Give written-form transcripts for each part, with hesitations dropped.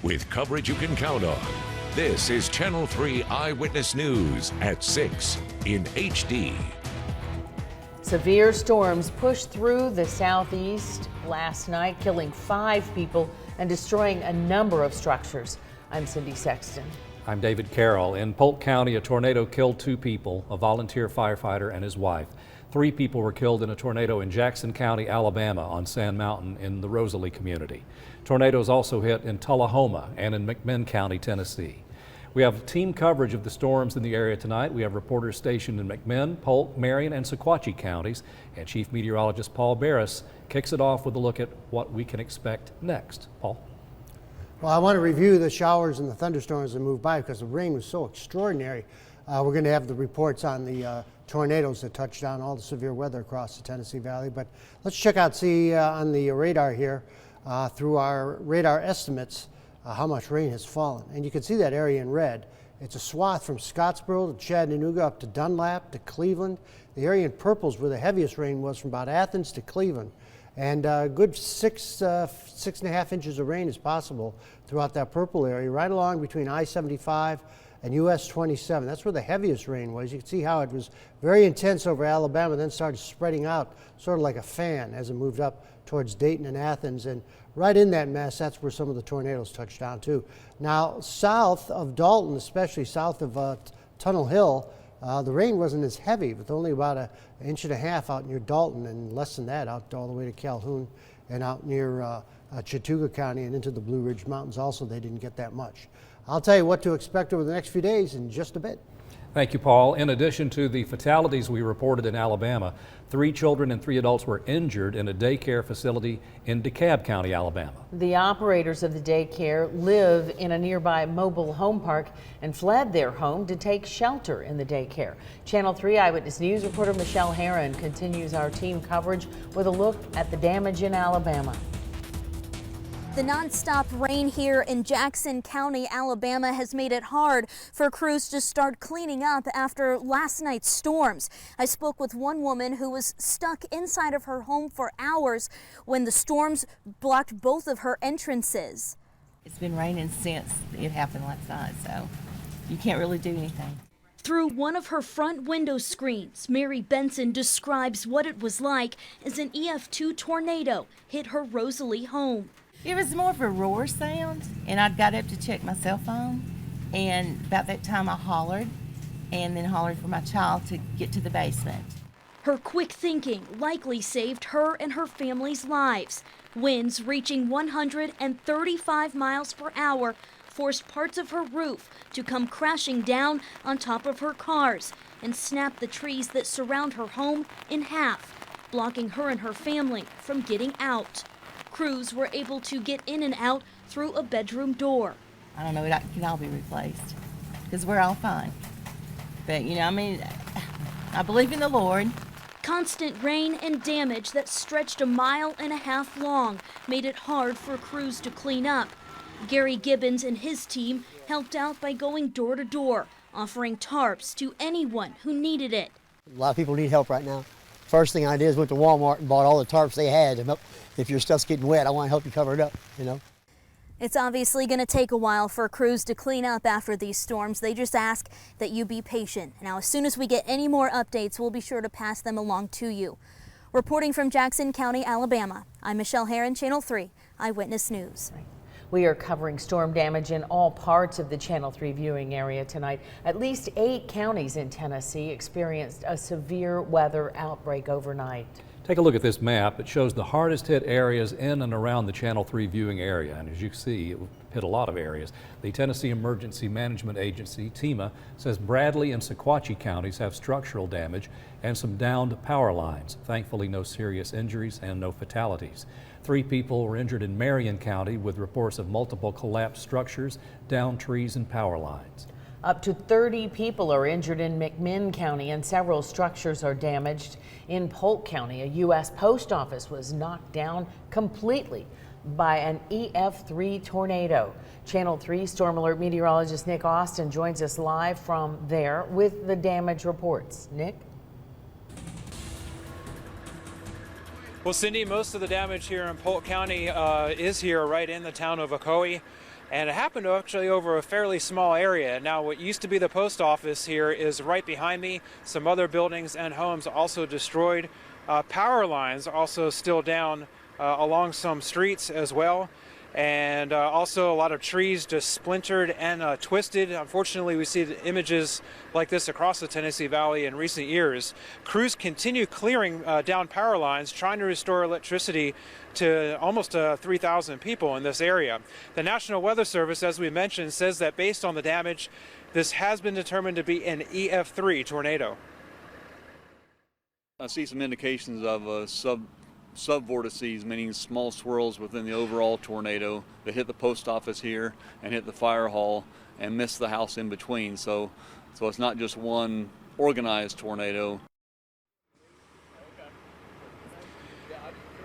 with coverage you can count on. This is Channel 3 Eyewitness News at 6 in HD. Severe storms pushed through the southeast last night, killing 5 people and destroying a number of structures. I'm Cindy Sexton. I'm David Carroll. In Polk County, a tornado killed 2 people, a volunteer firefighter and his wife. 3 people were killed in a tornado in Jackson County, Alabama on Sand Mountain in the Rosalie community. Tornadoes also hit in Tullahoma and in McMinn County, Tennessee. We have team coverage of the storms in the area tonight. We have reporters stationed in McMinn, Polk, Marion, and Squatch counties. And Chief Meteorologist Paul Barris kicks it off with a look at what we can expect next. Paul? Well, I want to review the showers and the thunderstorms that moved by because the rain was so extraordinary. We're going to have the reports on the tornadoes that touched down, all the severe weather across the Tennessee Valley. But let's check out, on the radar here, through our radar estimates, how much rain has fallen. And you can see that area in red. It's a swath from Scottsboro to Chattanooga up to Dunlap to Cleveland. The area in purple is where the heaviest rain was, from about Athens to Cleveland. And a good 6.5 inches of rain is possible throughout that purple area, right along between I-75 and US 27. That's where the heaviest rain was. You can see how it was very intense over Alabama, then started spreading out sort of like a fan as it moved up towards Dayton and Athens. And right in that mess, that's where some of the tornadoes touched down too. Now, south of Dalton, especially south of Tunnel Hill, the rain wasn't as heavy, with only about an inch and a half out near Dalton, and less than that out all the way to Calhoun and out near Chattooga County and into the Blue Ridge Mountains also. They didn't get that much. I'll tell you what to expect over the next few days in just a bit. Thank you, Paul. In addition to the fatalities we reported in Alabama, 3 children and 3 adults were injured in a daycare facility in DeKalb County, Alabama. The operators of the daycare live in a nearby mobile home park and fled their home to take shelter in the daycare. Channel 3 Eyewitness News reporter Michelle Herron continues our team coverage with a look at the damage in Alabama. The nonstop rain here in Jackson County, Alabama has made it hard for crews to start cleaning up after last night's storms. I spoke with one woman who was stuck inside of her home for hours when the storms blocked both of her entrances. It's been raining since it happened last night, so you can't really do anything. Through one of her front window screens, Mary Benson describes what it was like as an EF-2 tornado hit her Rosalie home. It was more of a roar sound, and I got up to check my cell phone, and about that time I hollered, and then hollered for my child to get to the basement. Her quick thinking likely saved her and her family's lives. Winds reaching 135 miles per hour forced parts of her roof to come crashing down on top of her cars and snap the trees that surround her home in half, blocking her and her family from getting out. Crews were able to get in and out through a bedroom door. I don't know, it can all be replaced because we're all fine. But, I believe in the Lord. Constant rain and damage that stretched 1.5 miles long made it hard for crews to clean up. Gary Gibbons and his team helped out by going door to door, offering tarps to anyone who needed it. A lot of people need help right now. First thing I did is went to Walmart and bought all the tarps they had. If your stuff's getting wet, I want to help you cover it up, It's obviously going to take a while for crews to clean up after these storms. They just ask that you be patient. Now, as soon as we get any more updates, we'll be sure to pass them along to you. Reporting from Jackson County, Alabama, I'm Michelle Herron, Channel 3 Eyewitness News. We are covering storm damage in all parts of the Channel 3 viewing area tonight. At least 8 counties in Tennessee experienced a severe weather outbreak overnight. Take a look at this map. It shows the hardest hit areas in and around the Channel 3 viewing area. And as you see, it hit a lot of areas. The Tennessee Emergency Management Agency, TEMA, says Bradley and Squatch counties have structural damage and some downed power lines. Thankfully, no serious injuries and no fatalities. 3 people were injured in Marion County with reports of multiple collapsed structures, downed trees, and power lines. Up to 30 people are injured in McMinn County and several structures are damaged. In Polk County, a U.S. post office was knocked down completely by an EF-3 tornado. Channel 3 Storm Alert meteorologist Nick Austin joins us live from there with the damage reports. Nick? Well, Cindy, most of the damage here in Polk County is here right in the town of Ocoee. And it happened actually over a fairly small area. Now, what used to be the post office here is right behind me. Some other buildings and homes also destroyed. Power lines also still down along some streets as well. And also a lot of trees just splintered and twisted. Unfortunately, we see images like this across the Tennessee Valley in recent years. Crews continue clearing down power lines, trying to restore electricity to almost 3,000 people in this area. The National Weather Service, as we mentioned, says that based on the damage, this has been determined to be an EF-3 tornado. I see some indications of subvortices, meaning small swirls within the overall tornado that hit the post office here and hit the fire hall and missed the house in between. So it's not just one organized tornado.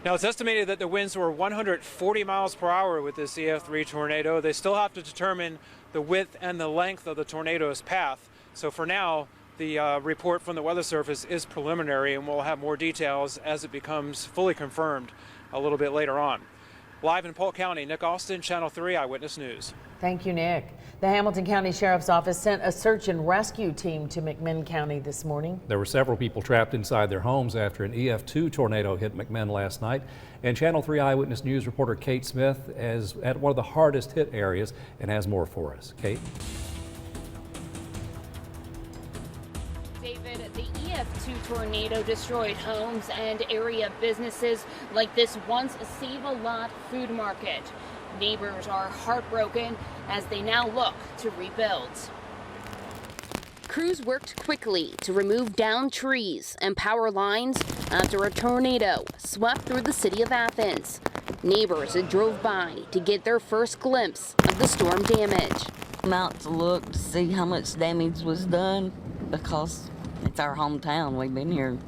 Now, it's estimated that the winds were 140 miles per hour with this EF-3 tornado. They still have to determine the width and the length of the tornado's path. So for now, the report from the Weather Service is preliminary, and we'll have more details as it becomes fully confirmed a little bit later on. Live in Polk County, Nick Austin, Channel 3 Eyewitness News. Thank you, Nick. The Hamilton County Sheriff's Office sent a search and rescue team to McMinn County this morning. There were several people trapped inside their homes after an EF-2 tornado hit McMinn last night. And Channel 3 Eyewitness News reporter Kate Smith is at one of the hardest hit areas and has more for us. Kate? David, the EF-2 tornado destroyed homes and area businesses like this once Save-A-Lot food market. Neighbors are heartbroken as they now look to rebuild. Crews worked quickly to remove downed trees and power lines after a tornado swept through the city of Athens. Neighbors drove by to get their first glimpse of the storm damage. I'm out to look to see how much damage was done because it's our hometown. We've been here.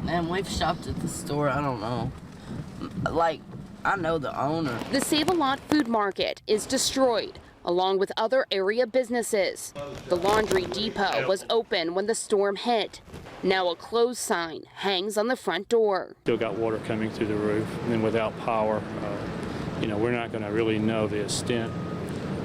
And we've shopped at the store, I don't know. I know the owner. The Save-A-Lot food market is destroyed, along with other area businesses. The laundry depot was open when the storm hit. Now a closed sign hangs on the front door. Still got water coming through the roof, and then without power, we're not going to really know the extent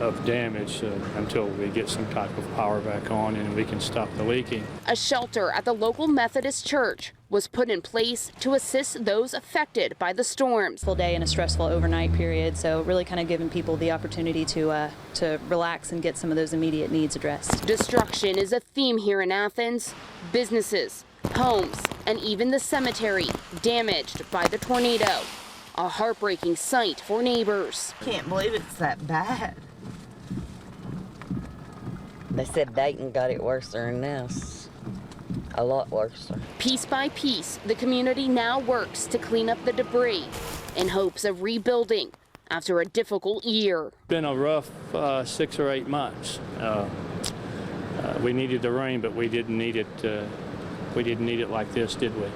of damage until we get some type of power back on and we can stop the leaking. A shelter at the local Methodist church was put in place to assist those affected by the storms. Full day and a stressful overnight period, so really kind of giving people the opportunity to relax and get some of those immediate needs addressed. Destruction is a theme here in Athens. Businesses, homes, and even the cemetery damaged by the tornado. A heartbreaking sight for neighbors. Can't believe it's that bad. They said Dayton got it worse than this. A lot worse. Piece by piece, the community now works to clean up the debris in hopes of rebuilding after a difficult year. It's been a rough 6 or 8 months. We needed the rain, but we didn't need it. We didn't need it like this, did we?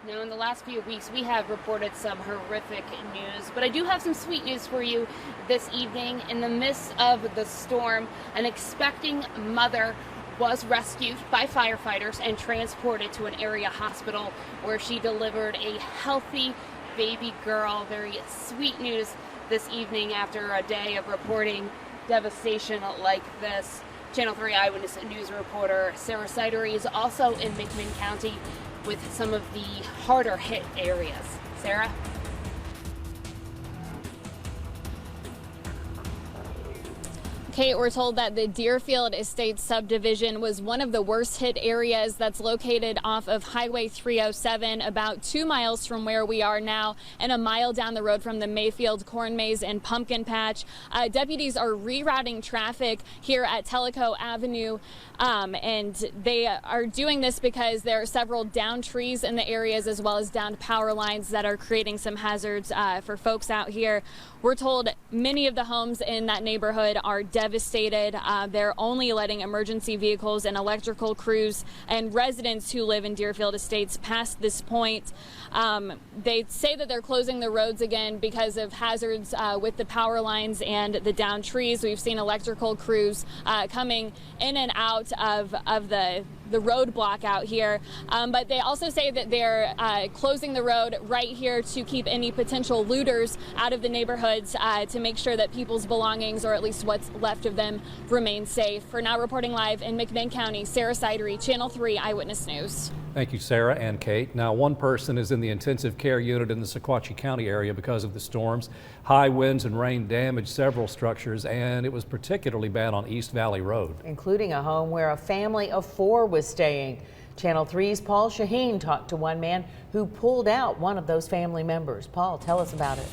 Now, in the last few weeks, we have reported some horrific news, but I do have some sweet news for you this evening. In the midst of the storm, an expecting mother was rescued by firefighters and transported to an area hospital where she delivered a healthy baby girl. Very sweet news this evening after a day of reporting devastation like this. Channel 3 Eyewitness News reporter Sarah Sidery is also in McMinn County with some of the harder hit areas. Sarah? Kate, we're told that the Deerfield Estate subdivision was one of the worst hit areas that's located off of Highway 307, about 2 miles from where we are now and a mile down the road from the Mayfield Corn Maze and Pumpkin Patch. Deputies are rerouting traffic here at Tellico Avenue, and they are doing this because there are several downed trees in the areas as well as downed power lines that are creating some hazards for folks out here. We're told many of the homes in that neighborhood are devastated. They're only letting emergency vehicles and electrical crews and residents who live in Deerfield Estates past this point. They say that they're closing the roads again because of hazards with the power lines and the downed trees. We've seen electrical crews coming in and out of the the roadblock out here. But they also say that they're closing the road right here to keep any potential looters out of the neighborhoods to make sure that people's belongings, or at least what's left of them, remain safe. For now, reporting live in McMinn County, Sarah Sidery, Channel 3 Eyewitness News. Thank you, Sarah and Kate. Now, one person is in the intensive care unit in the Squatch County area because of the storms. High winds and rain damaged several structures, and it was particularly bad on East Valley Road, including a home where a family of 4 was staying. Channel 3's Paul Shaheen talked to one man who pulled out one of those family members. Paul, tell us about it.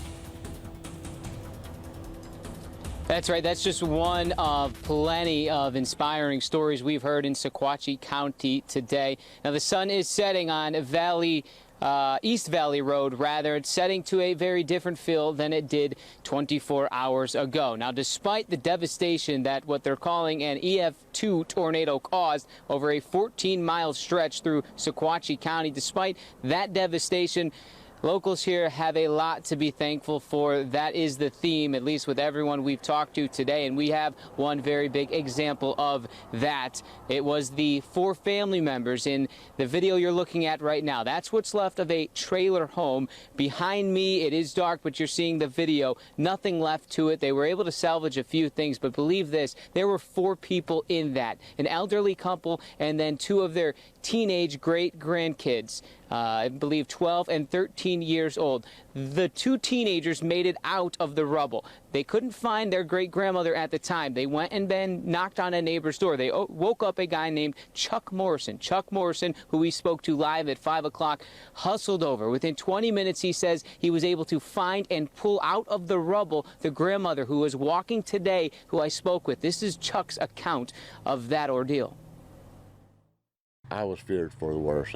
That's right. That's just one of plenty of inspiring stories we've heard in Squatch County today. Now, the sun is setting on East Valley Road, rather. It's setting to a very different feel than it did 24 hours ago. Now, despite the devastation that what they're calling an EF-2 tornado caused over a 14-mile stretch through Squatch County, despite that devastation, locals here have a lot to be thankful for. That is the theme, at least with everyone we've talked to today, and we have one very big example of that. It was the 4 family members in the video you're looking at right now. That's what's left of a trailer home. Behind me, it is dark, but you're seeing the video. Nothing left to it. They were able to salvage a few things, but believe this, there were 4 people in that. An elderly couple and then 2 of their teenage great-grandkids. I believe 12 and 13 years old. The 2 teenagers made it out of the rubble. They couldn't find their great-grandmother at the time. They went and then knocked on a neighbor's door. They woke up a guy named Chuck Morrison. Chuck Morrison, who we spoke to live at 5 o'clock, hustled over. Within 20 minutes, he says he was able to find and pull out of the rubble the grandmother who was walking today, who I spoke with. This is Chuck's account of that ordeal. I was feared for the worst.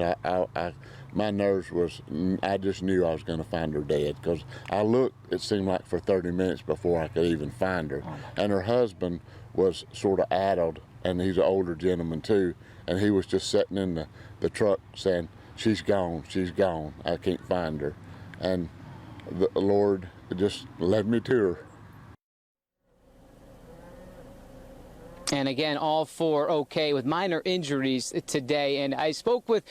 My nerves was, I just knew I was going to find her dead, because I looked, it seemed like for 30 minutes before I could even find her. And her husband was sort of addled, and he's an older gentleman too, and he was just sitting in the truck saying, she's gone, I can't find her. And the Lord just led me to her. And again, all 4 okay with minor injuries today. And I spoke with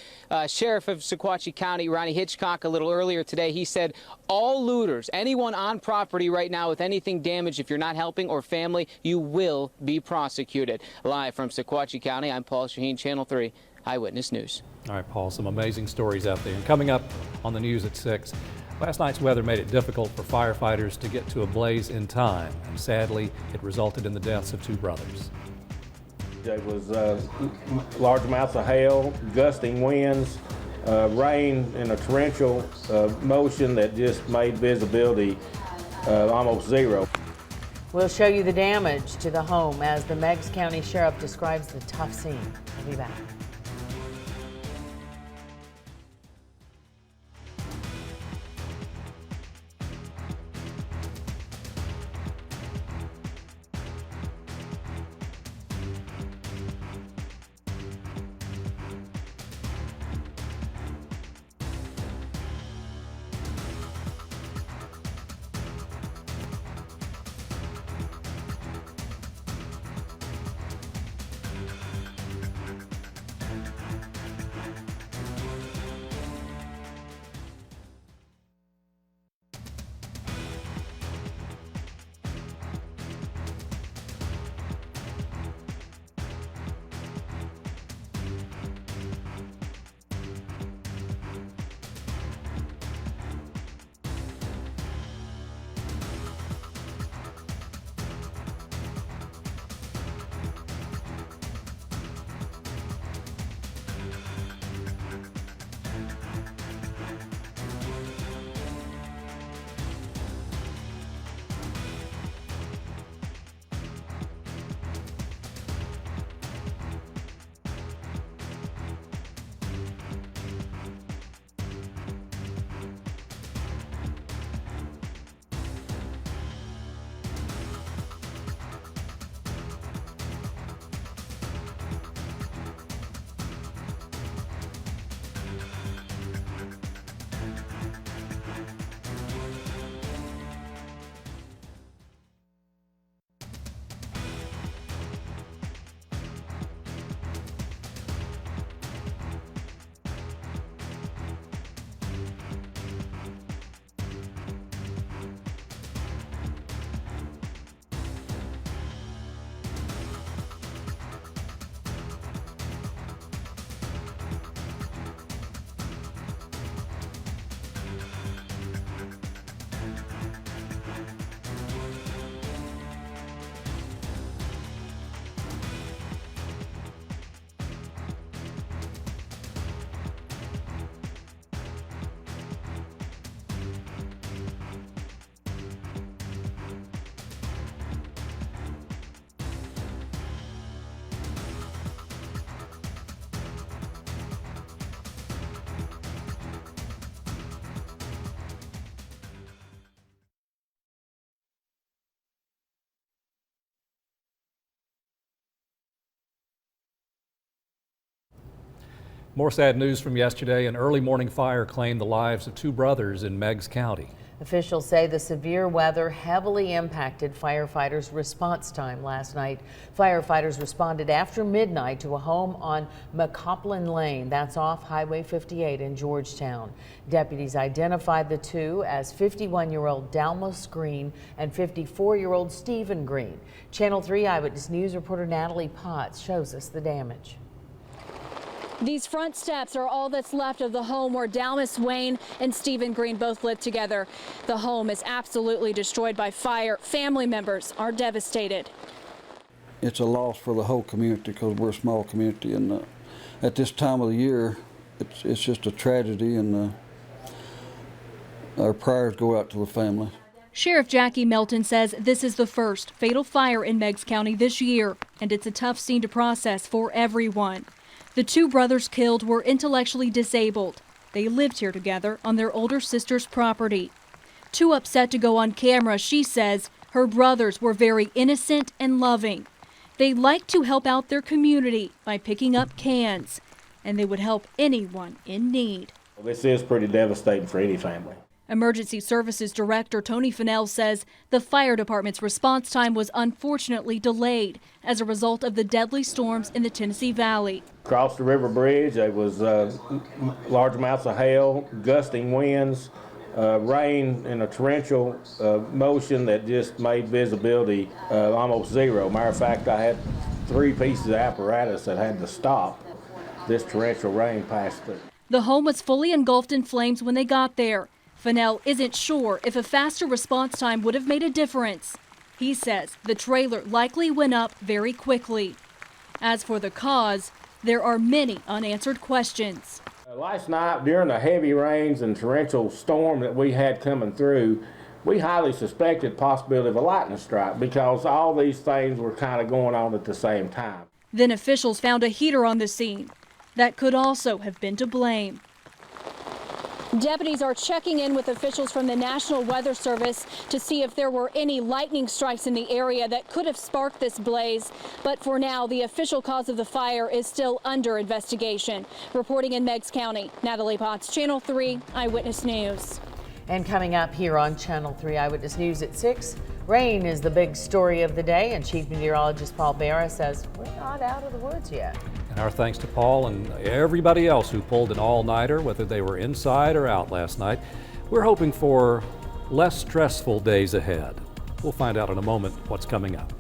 Sheriff of Squatch County, Ronnie Hitchcock, a little earlier today. He said all looters, anyone on property right now with anything damaged, if you're not helping or family, you will be prosecuted. Live from Squatch County, I'm Paul Shaheen, Channel 3 Eyewitness News. All right, Paul, some amazing stories out there. And coming up on the news at 6, last night's weather made it difficult for firefighters to get to a blaze in time. And sadly, it resulted in the deaths of 2 brothers. There was large amounts of hail, gusting winds, rain in a torrential motion that just made visibility almost zero. We'll show you the damage to the home as the Meigs County Sheriff describes the tough scene. We'll be back. More sad news from yesterday. An early morning fire claimed the lives of 2 brothers in Meigs County. Officials say the severe weather heavily impacted firefighters' response time last night. Firefighters responded after midnight to a home on McCoplin Lane. That's off Highway 58 in Georgetown. Deputies identified the 2 as 51-year-old Dalmas Green and 54-year-old Stephen Green. Channel 3 Eyewitness News reporter Natalie Potts shows us the damage. These front steps are all that's left of the home where Dalmas Wayne and Stephen Green both lived together. The home is absolutely destroyed by fire. Family members are devastated. It's a loss for the whole community because we're a small community, and at this time of the year, it's just a tragedy, and our prayers go out to the family. Sheriff Jackie Melton says this is the first fatal fire in Meigs County this year, and it's a tough scene to process for everyone. The 2 brothers killed were intellectually disabled. They lived here together on their older sister's property. Too upset to go on camera, she says her brothers were very innocent and loving. They liked to help out their community by picking up cans, and they would help anyone in need. This is pretty devastating for any family. Emergency Services Director Tony Fennell says the fire department's response time was unfortunately delayed as a result of the deadly storms in the Tennessee Valley. Across the river bridge, there was large amounts of hail, gusting winds, rain in a torrential motion that just made visibility almost zero. Matter of fact, I had 3 pieces of apparatus that had to stop. This torrential rain passed through. The home was fully engulfed in flames when they got there. Fennell isn't sure if a faster response time would have made a difference. He says the trailer likely went up very quickly. As for the cause, there are many unanswered questions. Last night, during the heavy rains and torrential storm that we had coming through, we highly suspected possibility of a lightning strike because all these things were kind of going on at the same time. Then officials found a heater on the scene. That could also have been to blame. Deputies are checking in with officials from the National Weather Service to see if there were any lightning strikes in the area that could have sparked this blaze. But for now, the official cause of the fire is still under investigation. Reporting in Meigs County, Natalie Potts, Channel 3 Eyewitness News. And coming up here on Channel 3 Eyewitness News at 6, rain is the big story of the day, and Chief Meteorologist Paul Barra says we're not out of the woods yet. And our thanks to Paul and everybody else who pulled an all-nighter, whether they were inside or out last night. We're hoping for less stressful days ahead. We'll find out in a moment what's coming up.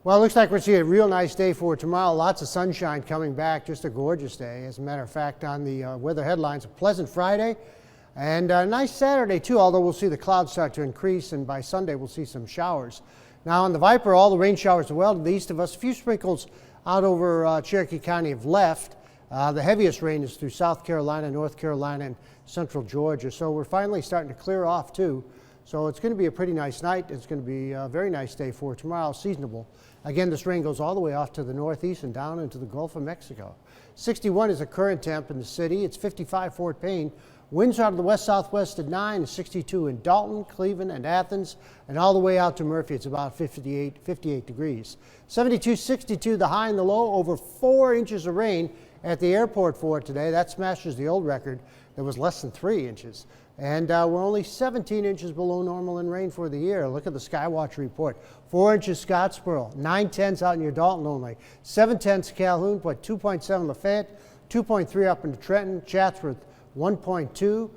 Well, it looks like we're seeing a real nice day for tomorrow. Lots of sunshine coming back. Just a gorgeous day. As a matter of fact, on the weather headlines, a pleasant Friday and a nice Saturday, too, although we'll see the clouds start to increase, and by Sunday we'll see some showers. Now, on the Viper, all the rain showers are well to the east of us. A few sprinkles out over Cherokee County have left. The heaviest rain is through South Carolina, North Carolina, and central Georgia. So we're finally starting to clear off, too. So it's going to be a pretty nice night. It's going to be a very nice day for tomorrow, seasonable. Again, this rain goes all the way off to the northeast and down into the Gulf of Mexico. 61 is the current temp in the city. It's 55 Fort Payne. Winds out of the west-southwest at 9, and 62 in Dalton, Cleveland, and Athens, and all the way out to Murphy. It's about 58 degrees. 72, 62 the high and the low. Over 4 inches of rain at the airport for it today. That smashes the old record. There was less than 3 inches. And we're only 17 inches below normal in rain for the year. Look at the Skywatch report. 4 inches Scottsboro, 9/10 out near Dalton only, 7/10 Calhoun, but 2.7 Lafayette, 2.3 up into Trenton, Chatsworth 1.2,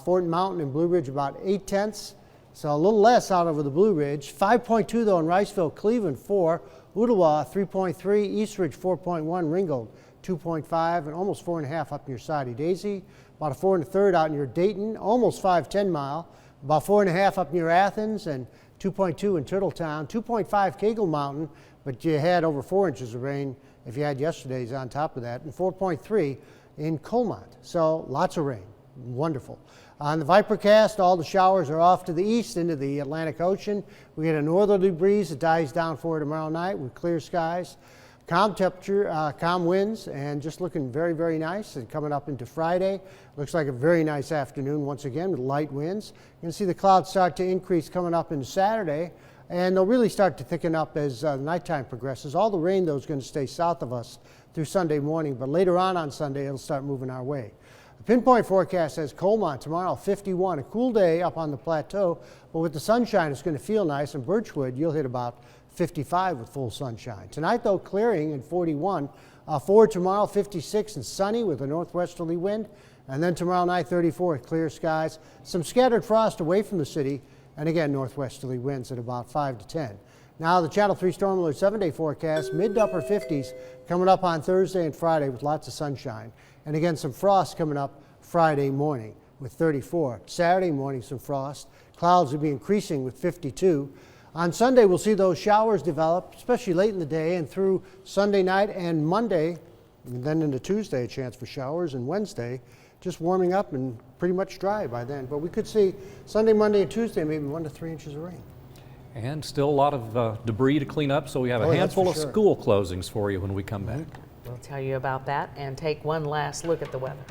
Fort Mountain and Blue Ridge about 8/10. So a little less out over the Blue Ridge. 5.2 though in Riceville, Cleveland 4, Ottawa 3.3, Eastridge 4.1, Ringgold 2.5, and almost 4.5 up near Soddy Daisy. About a 4 1/3 out near Dayton, almost 5 10 Mile. About 4.5 up near Athens, and 2.2 in Turtletown. 2.5 Cagle Mountain, but you had over 4 inches of rain if you had yesterday's on top of that, and 4.3 in Colmont. So lots of rain. Wonderful. On the Vipercast, all the showers are off to the east into the Atlantic Ocean. We get a northerly breeze that dies down for tomorrow night with clear skies. Calm temperature, calm winds, and just looking very, very nice. And coming up into Friday, looks like a very nice afternoon once again with light winds. You can see the clouds start to increase coming up into Saturday, and they'll really start to thicken up as nighttime progresses. All the rain, though, is going to stay south of us through Sunday morning, but later on Sunday, it'll start moving our way. The pinpoint forecast says Colmont tomorrow, 51. A cool day up on the plateau, but with the sunshine, it's going to feel nice. And Birchwood, you'll hit about 55 with full sunshine. Tonight, though, clearing and 41. For tomorrow, 56 and sunny with a northwesterly wind. And then tomorrow night, 34 with clear skies. Some scattered frost away from the city. And again, northwesterly winds at about 5 to 10. Now, the Channel 3 Storm Alert 7-day forecast, mid to upper 50s coming up on Thursday and Friday with lots of sunshine. And again, some frost coming up Friday morning with 34. Saturday morning, some frost. Clouds will be increasing with 52. On Sunday, we'll see those showers develop, especially late in the day and through Sunday night and Monday, and then into Tuesday, a chance for showers, and Wednesday, just warming up and pretty much dry by then. But we could see Sunday, Monday, and Tuesday, maybe 1 to 3 inches of rain. And still a lot of debris to clean up, so we have a handful of school closings for you when we come back. We'll tell you about that and take one last look at the weather.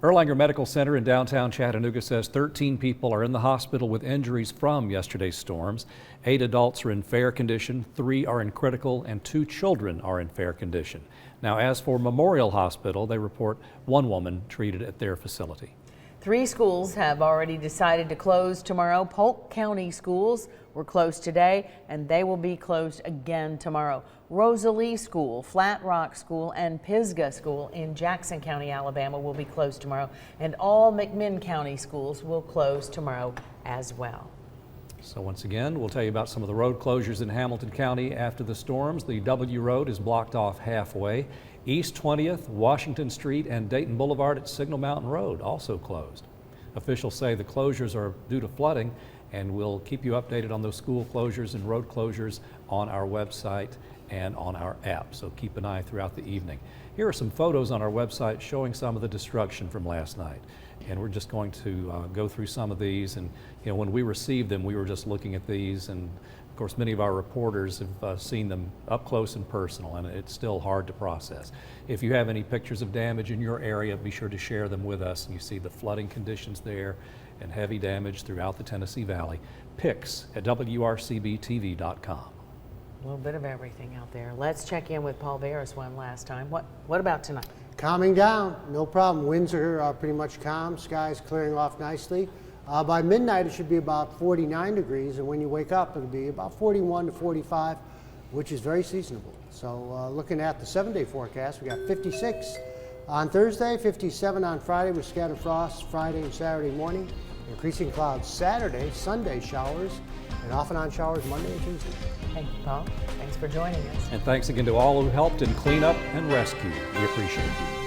Erlanger Medical Center in downtown Chattanooga says 13 people are in the hospital with injuries from yesterday's storms. 8 adults are in fair condition, 3 are in critical, and 2 children are in fair condition. Now, as for Memorial Hospital, they report 1 woman treated at their facility. 3 schools have already decided to close tomorrow. Polk County schools were closed today, and they will be closed again tomorrow. Rosalie School, Flat Rock School, and Pisgah School in Jackson County, Alabama will be closed tomorrow, and all McMinn County schools will close tomorrow as well. So once again, we'll tell you about some of the road closures in Hamilton County after the storms. The W Road is blocked off halfway. East 20th, Washington Street, and Dayton Boulevard at Signal Mountain Road also closed. Officials say the closures are due to flooding, and we'll keep you updated on those school closures and road closures on our website and on our app, so keep an eye throughout the evening. Here are some photos on our website showing some of the destruction from last night, and we're just going to go through some of these. And when we received them, we were just looking at these, and of course many of our reporters have seen them up close and personal, and it's still hard to process. If you have any pictures of damage in your area, be sure to share them with us. And you see the flooding conditions there and heavy damage throughout the Tennessee Valley. Pics at WRCBTV.com. A little bit of everything out there. Let's check in with Paul Veras one last time. What about tonight? Calming down, no problem. Winds are pretty much calm. Sky's clearing off nicely. By midnight, it should be about 49 degrees, and when you wake up, it'll be about 41 to 45, which is very seasonable. So looking at the 7-day forecast, we got 56 on Thursday, 57 on Friday with scattered frost Friday and Saturday morning, increasing clouds Saturday, Sunday showers, and off and on showers Monday and Tuesday. Thank you, Paul. Thanks for joining us. And thanks again to all who helped in cleanup and rescue. We appreciate you.